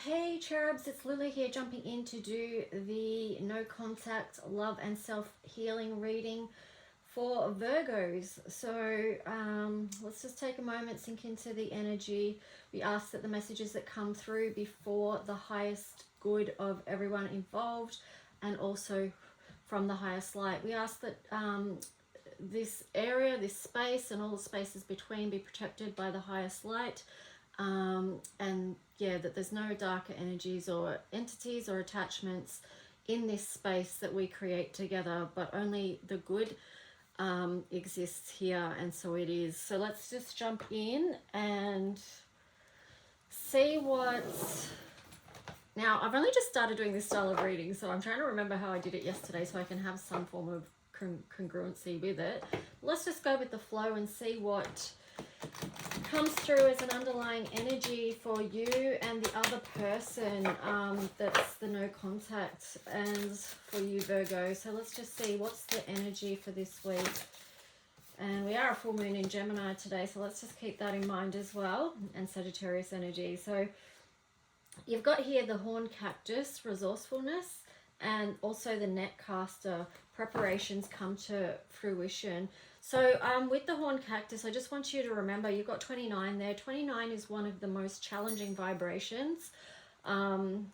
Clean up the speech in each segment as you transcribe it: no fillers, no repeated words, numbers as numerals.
Hey Cherubs, it's Lily here, jumping in to do the no contact love and self-healing reading for Virgos. So let's just take a moment, sink into the energy. We ask that the messages that come through before the highest good of everyone involved and also from the highest light. We ask that this area, this space and all the spaces between be protected by the highest light. And yeah, that there's no darker energies or entities or attachments in this space that we create together, but only the good exists here, and so it is. So let's just jump in and see what... Now, I've only just started doing this style of reading, so I'm trying to remember how I did it yesterday so I can have some form of congruency with it. Let's just go with the flow and see what comes through as an underlying energy for you and the other person that's the no contact, and for you Virgo. So let's just see what's the energy for this week. And we are a full moon in Gemini today, so let's just keep that in mind as well, and Sagittarius energy. So you've got here the horn cactus, resourcefulness, and also the net caster, preparations come to fruition. So with the horn cactus, I just want you to remember you've got 29 there. 29 is one of the most challenging vibrations. You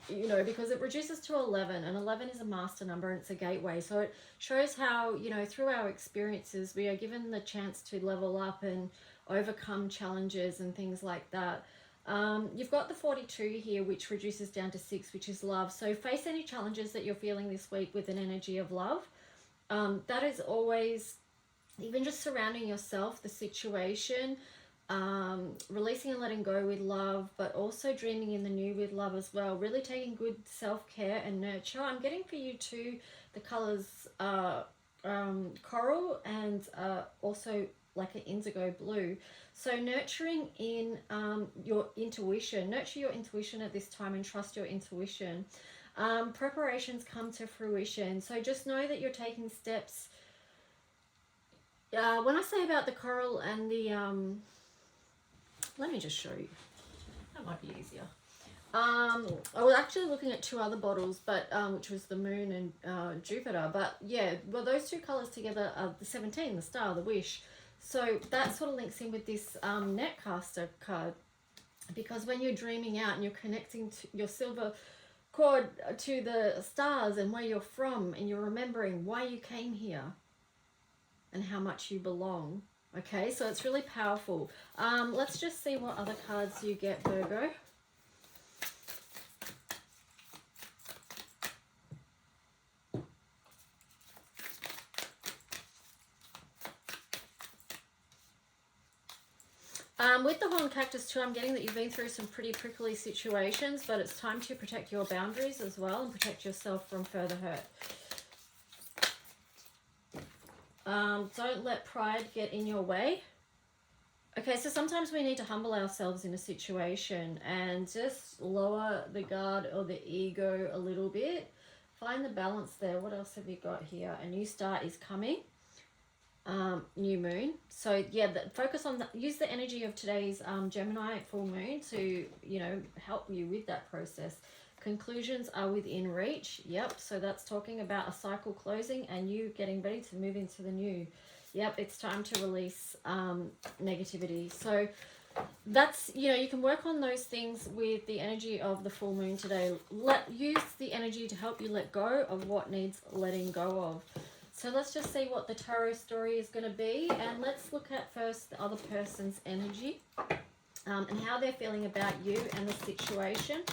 know, because it reduces to 11, and 11 is a master number and it's a gateway. So it shows how, you know, through our experiences, we are given the chance to level up and overcome challenges and things like that. You've got the 42 here, which reduces down to 6, which is love. So face any challenges that you're feeling this week with an energy of love. That is always, even just surrounding yourself, the situation, releasing and letting go with love, but also dreaming in the new with love as well. Really taking good self-care and nurture. I'm getting for you too the colors coral and also like an indigo blue. So nurturing in your intuition. Nurture your intuition at this time and trust your intuition. Preparations come to fruition. So just know that you're taking steps. When I say about the coral and the... let me just show you. That might be easier. I was actually looking at two other bottles, but which was the moon and Jupiter. But yeah, well, those two colors together are the 17, the star, the wish. So that sort of links in with this netcaster card, because when you're dreaming out and you're connecting to your silver cord to the stars and where you're from, and you're remembering why you came here and how much you belong. Okay, so it's really powerful. Let's just see what other cards you get, Virgo. With the horn cactus too, I'm getting that you've been through some pretty prickly situations, but it's time to protect your boundaries as well and protect yourself from further hurt. Don't let pride get in your way. Okay, so sometimes we need to humble ourselves in a situation and just lower the guard or the ego a little bit. Find the balance there. What else have you got here? A new start is coming. New moon. So yeah, focus on use the energy of today's Gemini full moon to, you know, help you with that process. Conclusions are within reach. Yep, so that's talking about a cycle closing and you getting ready to move into the new. Yep, it's time to release negativity. So that's, you know, you can work on those things with the energy of the full moon today. Use the energy to help you let go of what needs letting go of. So let's just see what the tarot story is going to be, and let's look at first the other person's energy and how they're feeling about you and the situation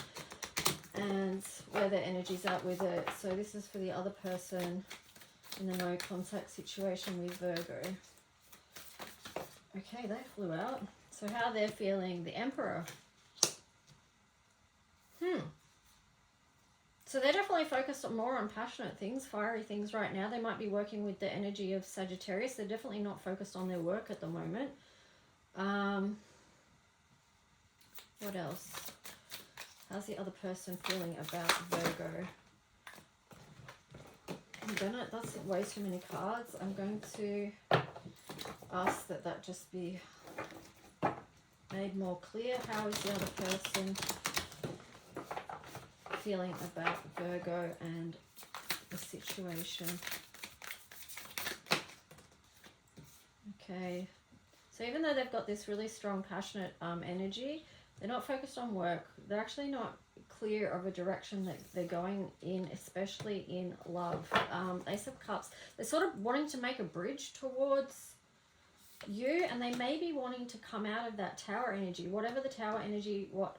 and where their energy's at with it. So this is for the other person in the no contact situation with Virgo. Okay, they flew out. So how they're feeling, the Emperor. So they're definitely focused on more on passionate things, fiery things right now. They might be working with the energy of Sagittarius. They're definitely not focused on their work at the moment. What else? How's the other person feeling about Virgo? That's way too many cards. I'm going to ask that just be made more clear. How is the other person feeling about Virgo and the situation? Okay, so even though they've got this really strong, passionate energy, they're not focused on work. They're actually not clear of a direction that they're going in, especially in love. Ace of Cups. They're sort of wanting to make a bridge towards you, and they may be wanting to come out of that Tower energy. Whatever the Tower energy, what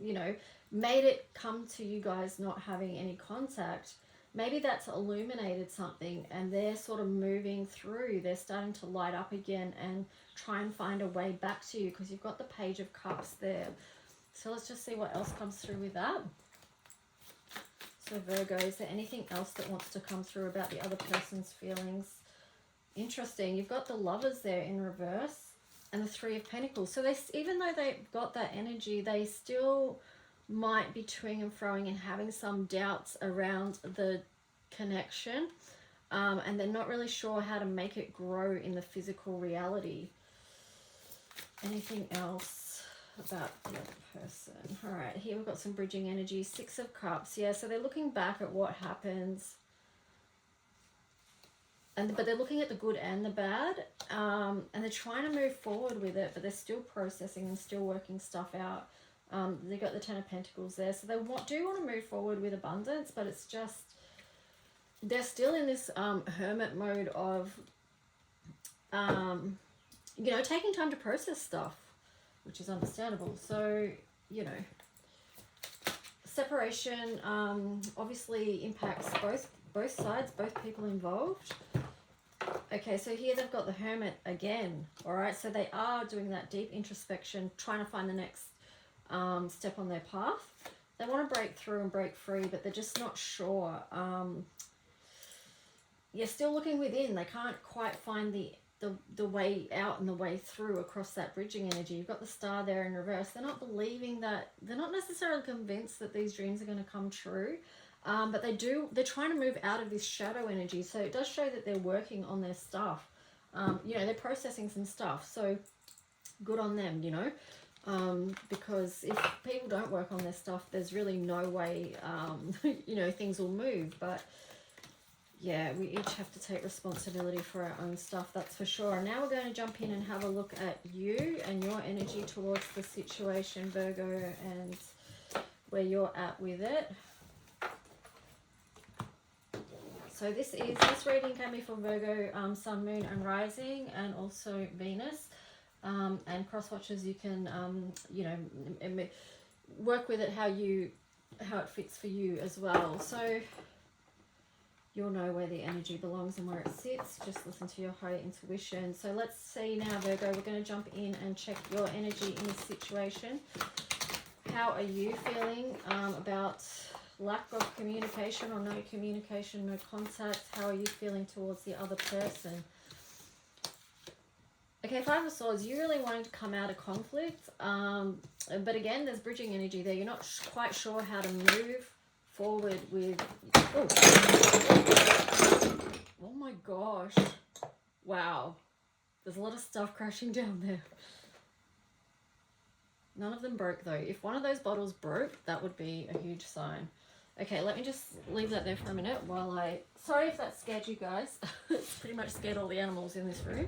you know, made it come to you guys not having any contact. Maybe that's illuminated something, and they're sort of moving through. They're starting to light up again and try and find a way back to you, because you've got the Page of Cups there. So let's just see what else comes through with that. So Virgo, is there anything else that wants to come through about the other person's feelings? Interesting. You've got the Lovers there in reverse and the Three of Pentacles. So they, even though they've got that energy, they still might be toing and froing and having some doubts around the connection. And they're not really sure how to make it grow in the physical reality. Anything else about the other person? All right, here we've got some bridging energy. Six of Cups. Yeah, so they're looking back at what happens. But they're looking at the good and the bad. And they're trying to move forward with it, but they're still processing and still working stuff out. They've got the Ten of Pentacles there. So they do want to move forward with abundance, but it's just, they're still in this hermit mode of, you know, taking time to process stuff, which is understandable. So, you know, separation obviously impacts both sides, both people involved. Okay, so here they've got the Hermit again. All right, so they are doing that deep introspection, trying to find the next step on their path. They want to break through and break free, but they're just not sure. You're still looking within. They can't quite find the way out and the way through across that bridging energy. You've got the Star there in reverse. They're not believing that, they're not necessarily convinced that these dreams are going to come true. But they're trying to move out of this shadow energy. So it does show that they're working on their stuff. You know, they're processing some stuff. So good on them, you know. Because if people don't work on their stuff, there's really no way, you know, things will move. But yeah, we each have to take responsibility for our own stuff, that's for sure. Now we're going to jump in and have a look at you and your energy towards the situation, Virgo, and where you're at with it. So this reading can be for Virgo, Sun, Moon and Rising, and also Venus. And cross watchers, you can, you know, work with it how it fits for you as well. So you'll know where the energy belongs and where it sits. Just listen to your higher intuition. So let's see now, Virgo, we're going to jump in and check your energy in this situation. How are you feeling about lack of communication or no communication, no contact? How are you feeling towards the other person? Okay, Five of Swords, you really wanting to come out of conflict. But again, there's bridging energy there. You're not quite sure how to move forward with... Oh my gosh. Wow. There's a lot of stuff crashing down there. None of them broke though. If one of those bottles broke, that would be a huge sign. Okay, let me just leave that there for a minute while I... Sorry if that scared you guys. It's pretty much scared all the animals in this room.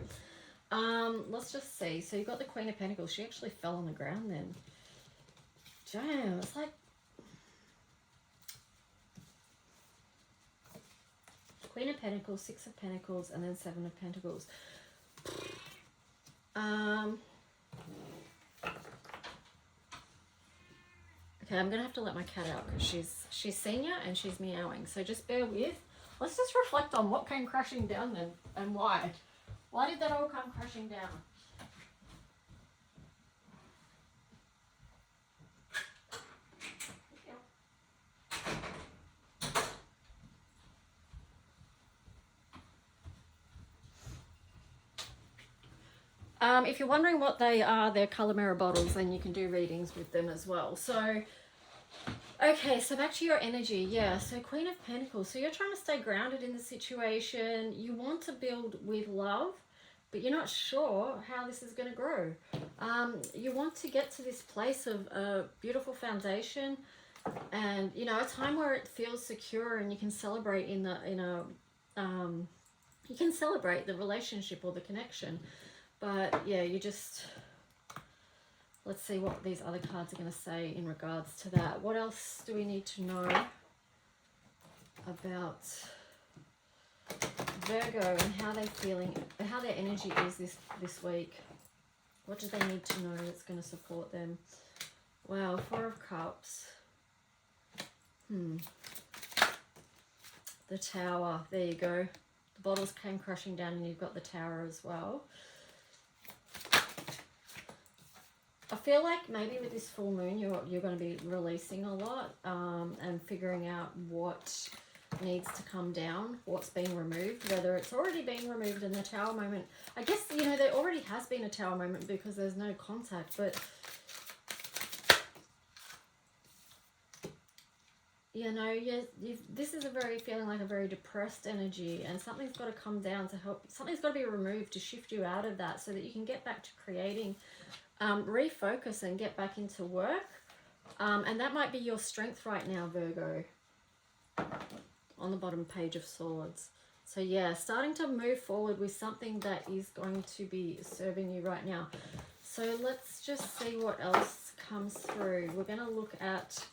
Let's just see. So you've got the Queen of Pentacles. She actually fell on the ground then. Damn, it's like... Queen of Pentacles, Six of Pentacles, and then Seven of Pentacles. Okay, I'm going to have to let my cat out because she's senior and she's meowing. So just bear with. Let's just reflect on what came crashing down then and why. Why did that all come crashing down? If you're wondering what they are, they're colour mirror bottles, and you can do readings with them as well. So, okay, so back to your energy. Yeah, so Queen of Pentacles. So you're trying to stay grounded in the situation. You want to build with love, but you're not sure how this is going to grow. You want to get to this place of a beautiful foundation, and you know, a time where it feels secure and you can celebrate you can celebrate the relationship or the connection. But yeah, you just, let's see what these other cards are going to say in regards to that. What else do we need to know about Virgo and how they're feeling, how their energy is this week? What do they need to know that's going to support them? Wow, Four of Cups. The Tower. There you go. The bottles came crashing down and you've got the Tower as well. I feel like maybe with this full moon you're going to be releasing a lot and figuring out what needs to come down, what's being removed, whether it's already been removed in the Tower moment. I guess, you know, there already has been a Tower moment because there's no contact, but you know, this is feeling like a very depressed energy, and something's got to come down to help. Something's got to be removed to shift you out of that so that you can get back to creating, refocus and get back into work. And that might be your strength right now, Virgo, on the bottom page of Swords. So yeah, starting to move forward with something that is going to be serving you right now. So let's just see what else comes through. We're going to look at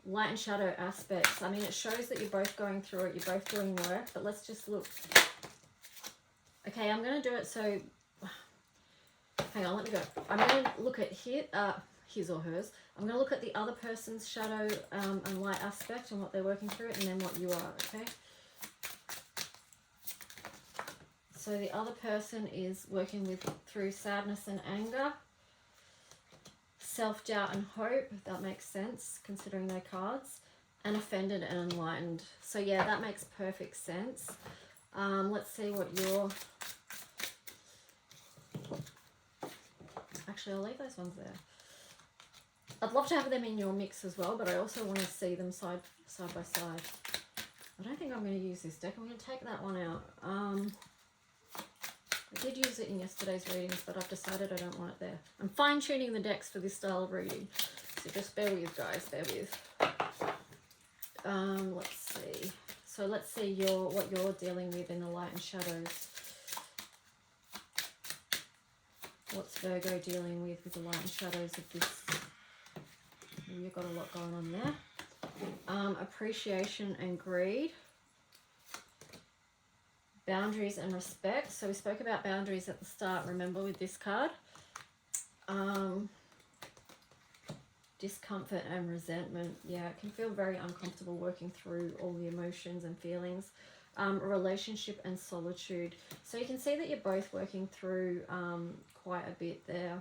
light and shadow aspects. I mean, it shows that you're both going through it, you're both doing work, but let's just look. Okay, I'm going to do it so, hang on, let me go. I'm going to look at his or hers. I'm going to look at the other person's shadow and light aspect and what they're working through, and then what you are, okay? So the other person is working through sadness and anger, self-doubt and hope, if that makes sense, considering their cards, and offended and enlightened. So yeah, that makes perfect sense. Let's see what your... Actually, I'll leave those ones there. I'd love to have them in your mix as well, but I also want to see them side by side. I don't think I'm going to use this deck. I'm going to take that one out. I did use it in yesterday's readings, but I've decided I don't want it there. I'm fine-tuning the decks for this style of reading, so just bear with, guys, bear with. Let's see. So let's see what you're dealing with in the light and shadows. What's Virgo dealing with the light and shadows of this? You've got a lot going on there. Appreciation and greed. Boundaries and respect. So we spoke about boundaries at the start, remember, with this card. Discomfort and resentment. Yeah, it can feel very uncomfortable working through all the emotions and feelings. Relationship and solitude. So you can see that you're both working through quite a bit there.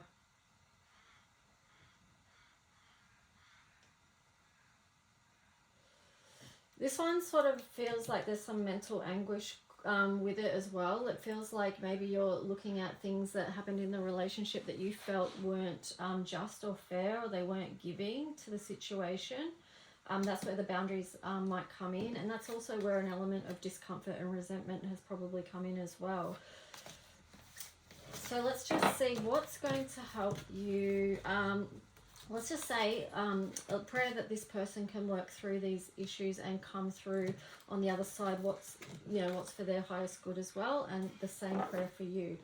This one sort of feels like there's some mental anguish with it as well. It feels like maybe you're looking at things that happened in the relationship that you felt weren't just or fair, or they weren't giving to the situation. That's where the boundaries might come in, and that's also where an element of discomfort and resentment has probably come in as well. So let's just see what's going to help you. Let's just say a prayer that this person can work through these issues and come through on the other side what's for their highest good as well, and the same prayer for you.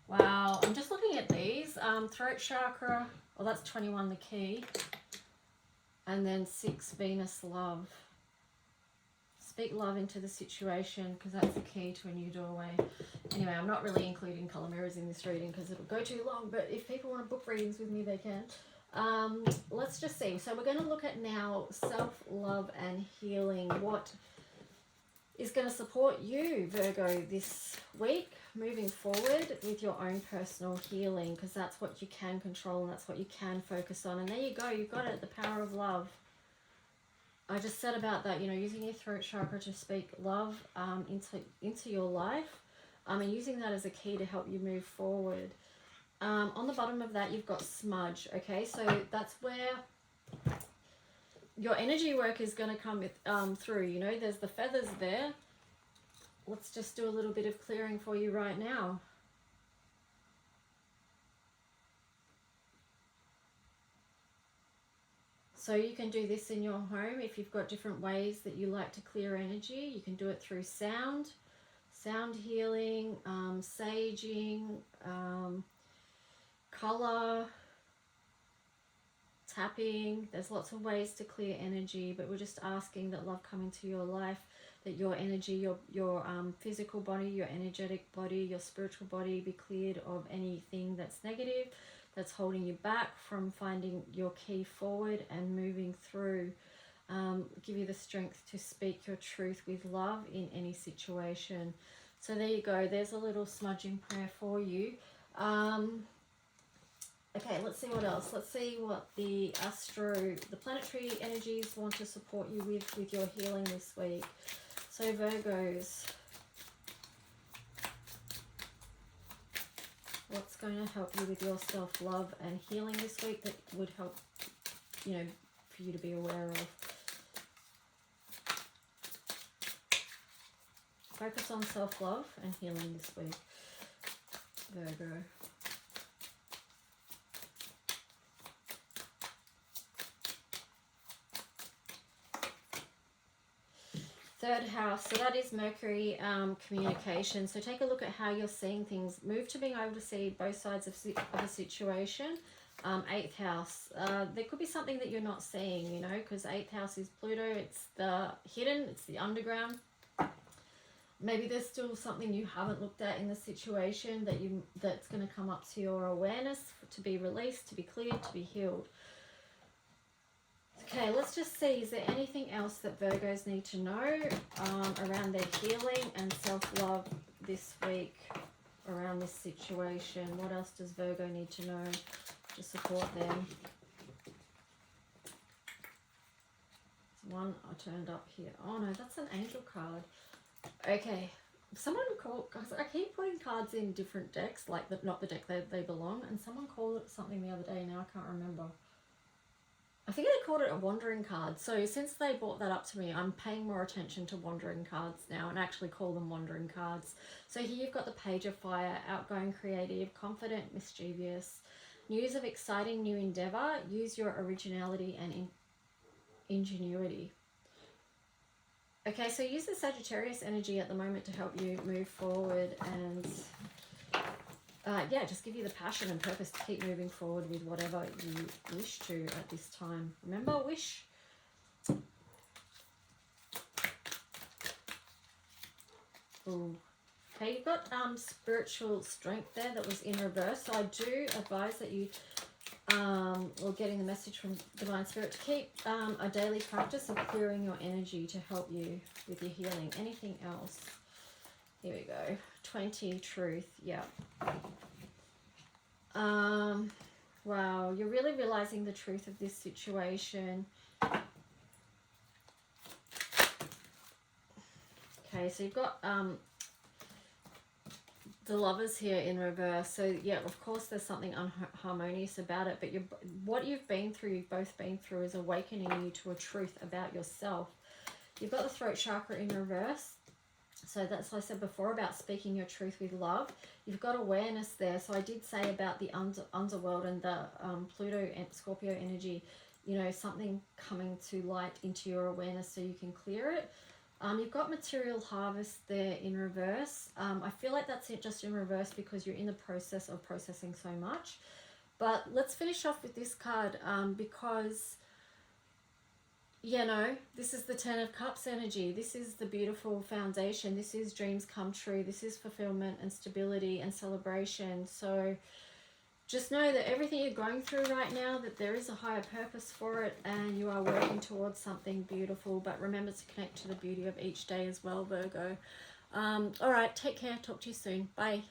Wow, I'm just looking at these. Throat chakra, well, that's 21, the key. And then 6, Venus, love. Speak love into the situation, because that's the key to a new doorway. Anyway, I'm not really including colour mirrors in this reading because it'll go too long, but if people want to book readings with me, they can. Let's just see. So we're going to look at now self-love and healing. What is going to support you, Virgo, this week, moving forward with your own personal healing, because that's what you can control and that's what you can focus on. And there you go, you've got it, the power of love. I just said about that, using your throat chakra to speak love into your life, and using that as a key to help you move forward. On the bottom of that, you've got smudge. Okay, so that's where your energy work is going to come with, through. You know, there's the feathers there. Let's just do a little bit of clearing for you right now. So you can do this in your home if you've got different ways that you like to clear energy. You can do it through sound healing, saging, color, tapping. There's lots of ways to clear energy, but we're just asking that love come into your life, that your energy, your physical body, your energetic body, your spiritual body be cleared of anything that's negative, that's holding you back from finding your key forward and moving through. Give you the strength to speak your truth with love in any situation. So there you go. There's a little smudging prayer for you. Okay, let's see what else. Let's see what the planetary energies want to support you with your healing this week. So Virgos, what's going to help you with your self-love and healing this week that would help, you know, for you to be aware of? Focus on self-love and healing this week, Virgo. Third house, so that is Mercury, communication. So take a look at how you're seeing things. Move to being able to see both sides of a situation. 8th house, there could be something that you're not seeing, you know, because 8th house is Pluto. It's the hidden, it's the underground. Maybe there's still something you haven't looked at in the situation that's going to come up to your awareness, to be released, to be cleared, to be healed. Okay, let's just see, is there anything else that Virgos need to know around their healing and self-love this week around this situation? What else does Virgo need to know to support them? There's one I turned up here. Oh no, that's an angel card. Okay, someone called, I keep putting cards in different decks, like not the deck they belong, and someone called it something the other day, now I can't remember. I think they called it a wandering card. So since they brought that up to me, I'm paying more attention to wandering cards now and actually call them wandering cards. So here you've got the Page of Fire, outgoing, creative, confident, mischievous, news of exciting new endeavor, use your originality and ingenuity. Okay, so use the Sagittarius energy at the moment to help you move forward and yeah, just give you the passion and purpose to keep moving forward with whatever you wish to at this time. Remember, wish. Ooh. Okay, you've got spiritual strength there that was in reverse. So I do advise that you, or getting the message from Divine Spirit, to keep a daily practice of clearing your energy to help you with your healing. Anything else? Here we go. 20, truth. Yeah. Wow, you're really realizing the truth of this situation. Okay, so you've got the Lovers here in reverse. So yeah, of course there's something unharmonious about it, but what you've both been through is awakening you to a truth about yourself. You've got the throat chakra in reverse. So that's what I said before about speaking your truth with love. You've got awareness there. So I did say about the underworld and the Pluto and Scorpio energy, you know, something coming to light into your awareness so you can clear it. You've got material harvest there in reverse. I feel like that's it just in reverse because you're in the process of processing so much. But let's finish off with this card because, you know, this is the 10 of Cups energy. This is the beautiful foundation. This is dreams come true. This is fulfillment and stability and celebration. So just know that everything you're going through right now, that there is a higher purpose for it and you are working towards something beautiful. But remember to connect to the beauty of each day as well, Virgo. All right, take care. Talk to you soon. Bye.